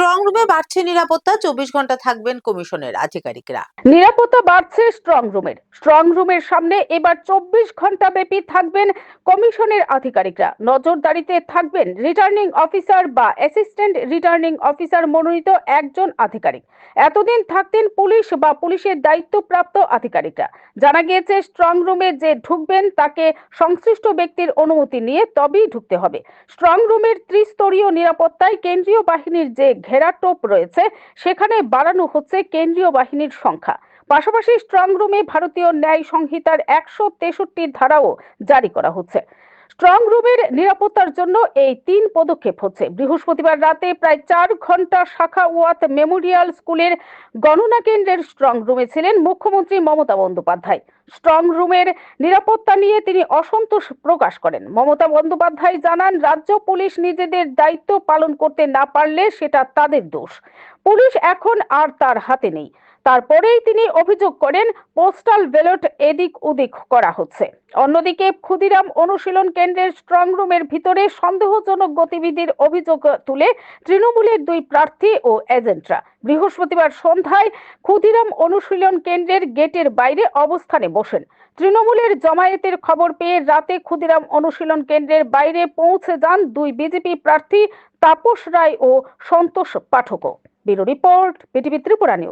Strong রুমে বাড়ছে নিরাপত্তা, 24 ঘন্টা থাকবেন কমিশনের আধিকারিকরা। নিরাপত্তা বাড়ছে স্ট্রং রুমের সামনে এবার 24 ঘন্টা ব্যাপী থাকবেন কমিশনের আধিকারিকরা। নজরদারিতে থাকবেন রিটার্নিং অফিসার বা অ্যাসিস্ট্যান্ট রিটার্নিং অফিসার মনোনীত একজন আধিকারিক। এতদিন থাকতেন পুলিশ বা পুলিশের দায়িত্বপ্রাপ্ত আধিকারিকরা। জানা গিয়েছে স্ট্রং রুমে যে ঢুকবেন তাকে সংশ্লিষ্ট ব্যক্তির অনুমতি নিয়ে তবেই ঢুকতে হবে। স্ট্রং রুমের ত্রিস্তরীয় নিরাপত্তায় কেন্দ্রীয় বাহিনীর যে ঘেরাটোপ রয়েছে সেখানে বাড়ানো হচ্ছে কেন্দ্রীয় বাহিনীর সংখ্যা। পাশাপাশি স্ট্রং রুমে ভারতীয় ন্যায় সংহিতার 163 ধারাও জারি করা হচ্ছে। স্ট্রং রুমের নিরাপত্তার জন্য এই 3 পদক্ষেপ হচ্ছে। বৃহস্পতিবার রাতে প্রায় 4 ঘন্টা শাখাওয়াত মেমোরিয়াল স্কুলের গণনা কেন্দ্রের স্ট্রং রুমে ছিলেন মুখ্যমন্ত্রী মমতা বন্দ্যোপাধ্যায়। স্ট্রং রুমের নিরাপত্তা নিয়ে তিনি অসন্তোষ প্রকাশ করেন। মমতা বন্দ্যোপাধ্যায় জানান, রাজ্য পুলিশ নিজেদের দায়িত্ব পালন করতে না পারলে সেটা তাদের দোষ। পুলিশ এখন আর তার হাতে নেই। তারপরেই তিনি অভিযোগ করেন পোস্টাল ব্যালট এদিক ওদিক করা হচ্ছে। অন্যদিকে ক্ষুদিরাম অনুশীলন কেন্দ্রের স্ট্রং রুমের ভিতরে সন্দেহজনক গতিবিধির অভিযোগ তুলে তৃণমূলের 2 প্রার্থী ও এজেন্টরা বৃহস্পতিবার সন্ধ্যায় ক্ষুদিরাম অনুশীলন কেন্দ্রের গেটের বাইরে অবস্থানে বসেন। তৃণমূলের জমায়েতের খবর পেয়ে রাতে ক্ষুদিরাম অনুশীলন কেন্দ্রের বাইরে পৌঁছে যান 2 বিজেপি প্রার্থী তাপস রায় ও সন্তোষ পাঠকও। Bureau report, BTV Tripura news.